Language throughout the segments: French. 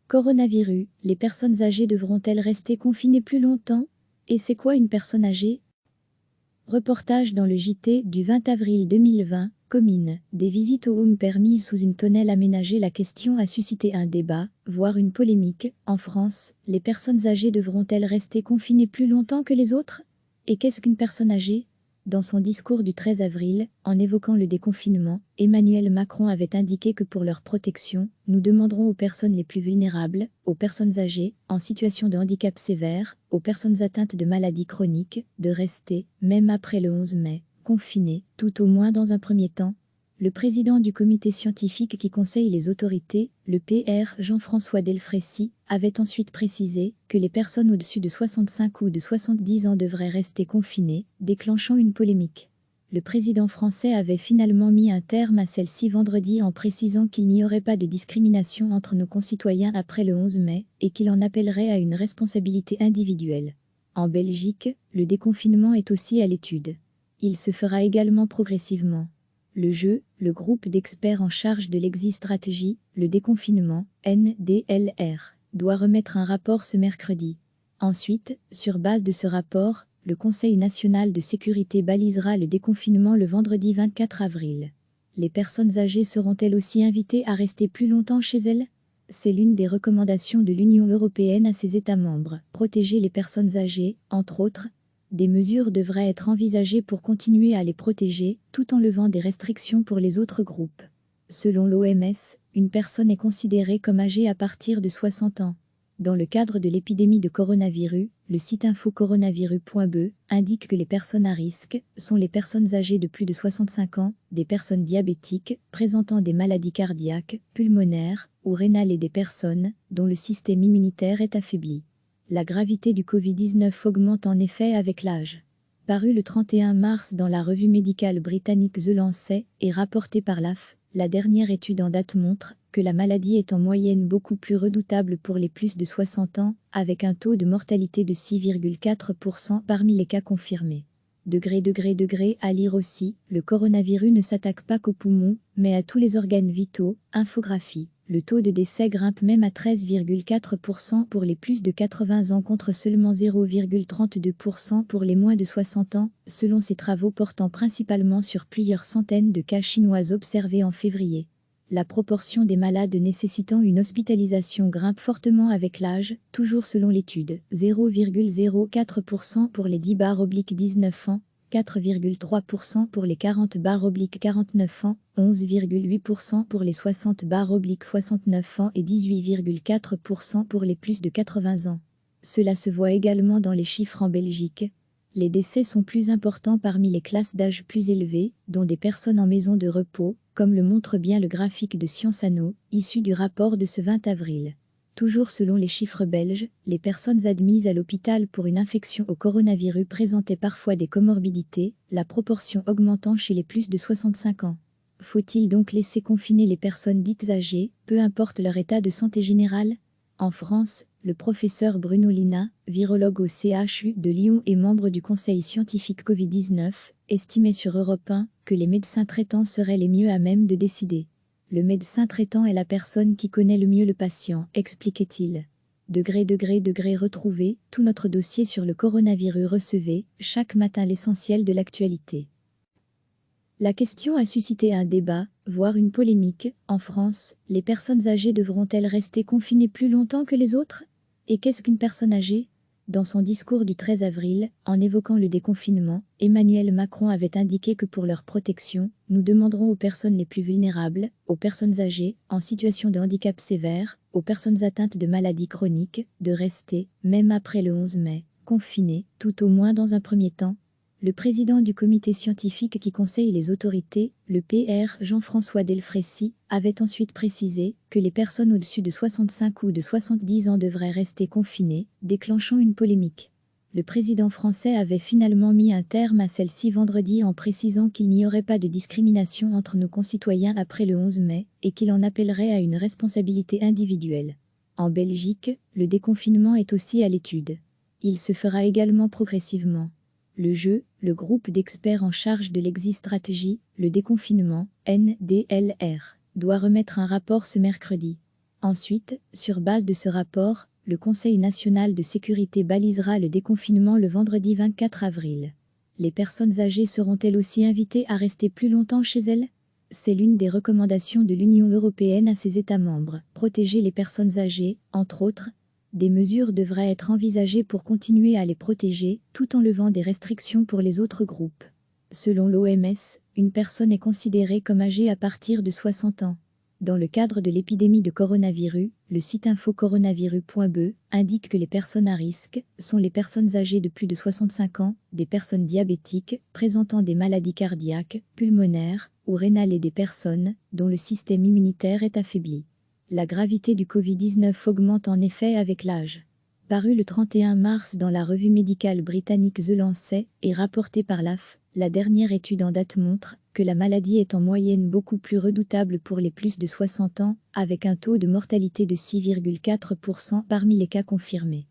Coronavirus, les personnes âgées devront-elles rester confinées plus longtemps? Et c'est quoi une personne âgée? Reportage dans le JT du 20 avril 2020, Comines. Des visites au home permises sous une tonnelle aménagée. La question a suscité un débat, voire une polémique. En France, les personnes âgées devront-elles rester confinées plus longtemps que les autres? Et qu'est-ce qu'une personne âgée? Dans son discours du 13 avril, en évoquant le déconfinement, Emmanuel Macron avait indiqué que pour leur protection, nous demanderons aux personnes les plus vulnérables, aux personnes âgées, en situation de handicap sévère, aux personnes atteintes de maladies chroniques, de rester, même après le 11 mai, confinées, tout au moins dans un premier temps. Le président du comité scientifique qui conseille les autorités, le PR Jean-François Delfraissy, avait ensuite précisé que les personnes au-dessus de 65 ou de 70 ans devraient rester confinées, déclenchant une polémique. Le président français avait finalement mis un terme à celle-ci vendredi en précisant qu'il n'y aurait pas de discrimination entre nos concitoyens après le 11 mai et qu'il en appellerait à une responsabilité individuelle. En Belgique, le déconfinement est aussi à l'étude. Il se fera également progressivement. Le groupe d'experts en charge de l'exit-stratégie, le déconfinement, NDLR, doit remettre un rapport ce mercredi. Ensuite, sur base de ce rapport, le Conseil national de sécurité balisera le déconfinement le vendredi 24 avril. Les personnes âgées seront-elles aussi invitées à rester plus longtemps chez elles? C'est l'une des recommandations de l'Union européenne à ses États membres, protéger les personnes âgées, entre autres. Des mesures devraient être envisagées pour continuer à les protéger, tout en levant des restrictions pour les autres groupes. Selon l'OMS, une personne est considérée comme âgée à partir de 60 ans. Dans le cadre de l'épidémie de coronavirus, le site info-coronavirus.be indique que les personnes à risque sont les personnes âgées de plus de 65 ans, des personnes diabétiques, présentant des maladies cardiaques, pulmonaires ou rénales et des personnes dont le système immunitaire est affaibli. La gravité du Covid-19 augmente en effet avec l'âge. Paru le 31 mars dans la revue médicale britannique The Lancet et rapporté par l'AF, la dernière étude en date montre que la maladie est en moyenne beaucoup plus redoutable pour les plus de 60 ans, avec un taux de mortalité de 6,4% parmi les cas confirmés. À lire aussi, le coronavirus ne s'attaque pas qu'aux poumons, mais à tous les organes vitaux, infographie. Le taux de décès grimpe même à 13,4% pour les plus de 80 ans contre seulement 0,32% pour les moins de 60 ans, selon ces travaux portant principalement sur plusieurs centaines de cas chinois observés en février. La proportion des malades nécessitant une hospitalisation grimpe fortement avec l'âge, toujours selon l'étude, 0,04% pour les 10-19 ans, 4,3% pour les 40-49 ans, 11,8% pour les 60-69 ans et 18,4% pour les plus de 80 ans. Cela se voit également dans les chiffres en Belgique. Les décès sont plus importants parmi les classes d'âge plus élevées, dont des personnes en maison de repos, comme le montre bien le graphique de Sciences Anno, issu du rapport de ce 20 avril. Toujours selon les chiffres belges, les personnes admises à l'hôpital pour une infection au coronavirus présentaient parfois des comorbidités, la proportion augmentant chez les plus de 65 ans. Faut-il donc laisser confiner les personnes dites âgées, peu importe leur état de santé général? En France, le professeur Bruno Lina, virologue au CHU de Lyon et membre du conseil scientifique Covid-19, estimait sur Europe 1 que les médecins traitants seraient les mieux à même de décider. Le médecin traitant est la personne qui connaît le mieux le patient, expliquait-il. Retrouvez tout notre dossier sur le coronavirus. Recevez chaque matin l'essentiel de l'actualité. La question a suscité un débat, voire une polémique. En France, les personnes âgées devront-elles rester confinées plus longtemps que les autres? Et qu'est-ce qu'une personne âgée? Dans son discours du 13 avril, en évoquant le déconfinement, Emmanuel Macron avait indiqué que pour leur protection, nous demanderons aux personnes les plus vulnérables, aux personnes âgées, en situation de handicap sévère, aux personnes atteintes de maladies chroniques, de rester, même après le 11 mai, confinées, tout au moins dans un premier temps. Le président du comité scientifique qui conseille les autorités, le PR Jean-François Delfraissy, avait ensuite précisé que les personnes au-dessus de 65 ou de 70 ans devraient rester confinées, déclenchant une polémique. Le président français avait finalement mis un terme à celle-ci vendredi en précisant qu'il n'y aurait pas de discrimination entre nos concitoyens après le 11 mai et qu'il en appellerait à une responsabilité individuelle. En Belgique, le déconfinement est aussi à l'étude. Il se fera également progressivement. Le groupe d'experts en charge de l'exit-stratégie, le déconfinement, NDLR, doit remettre un rapport ce mercredi. Ensuite, sur base de ce rapport, le Conseil national de sécurité balisera le déconfinement le vendredi 24 avril. Les personnes âgées seront-elles aussi invitées à rester plus longtemps chez elles? C'est l'une des recommandations de l'Union européenne à ses États membres. Protéger les personnes âgées, entre autres. Des mesures devraient être envisagées pour continuer à les protéger, tout en levant des restrictions pour les autres groupes. Selon l'OMS, une personne est considérée comme âgée à partir de 60 ans. Dans le cadre de l'épidémie de coronavirus, le site info-coronavirus.be indique que les personnes à risque sont les personnes âgées de plus de 65 ans, des personnes diabétiques, présentant des maladies cardiaques, pulmonaires ou rénales et des personnes dont le système immunitaire est affaibli. La gravité du Covid-19 augmente en effet avec l'âge. Paru le 31 mars dans la revue médicale britannique The Lancet et rapporté par l'AF, la dernière étude en date montre que la maladie est en moyenne beaucoup plus redoutable pour les plus de 60 ans, avec un taux de mortalité de 6,4% parmi les cas confirmés.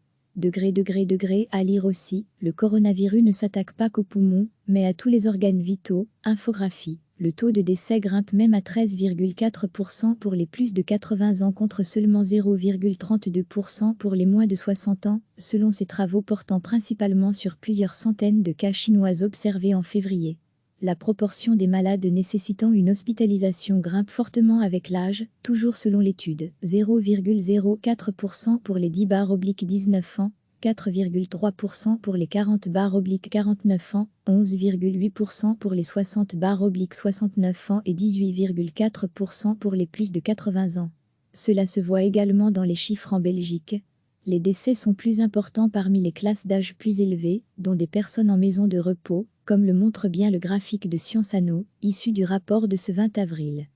À lire aussi, le coronavirus ne s'attaque pas qu'aux poumons, mais à tous les organes vitaux. Infographie. Le taux de décès grimpe même à 13,4% pour les plus de 80 ans contre seulement 0,32% pour les moins de 60 ans, selon ces travaux portant principalement sur plusieurs centaines de cas chinois observés en février. La proportion des malades nécessitant une hospitalisation grimpe fortement avec l'âge, toujours selon l'étude, 0,04% pour les 10/19 ans, 4,3% pour les 40/49 ans, 11,8% pour les 60/69 ans et 18,4% pour les plus de 80 ans. Cela se voit également dans les chiffres en Belgique. Les décès sont plus importants parmi les classes d'âge plus élevées, dont des personnes en maison de repos, comme le montre bien le graphique de Sciences Anno, issu du rapport de ce 20 avril.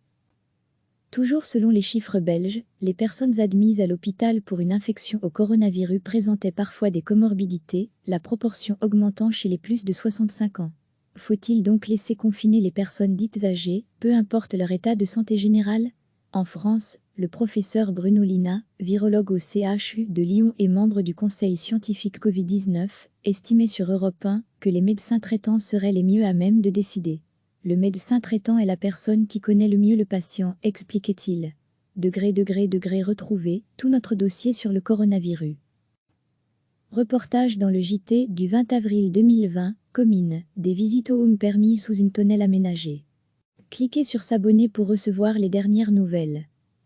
Toujours selon les chiffres belges, les personnes admises à l'hôpital pour une infection au coronavirus présentaient parfois des comorbidités, la proportion augmentant chez les plus de 65 ans. Faut-il donc laisser confiner les personnes dites âgées, peu importe leur état de santé général? En France, le professeur Bruno Lina, virologue au CHU de Lyon et membre du conseil scientifique Covid-19, estimait sur Europe 1 que les médecins traitants seraient les mieux à même de décider. Le médecin traitant est la personne qui connaît le mieux le patient, expliquait-il. Retrouver tout notre dossier sur le coronavirus. Reportage dans le JT du 20 avril 2020, Comines, des visites au home permises sous une tonnelle aménagée. Cliquez sur s'abonner pour recevoir les dernières nouvelles.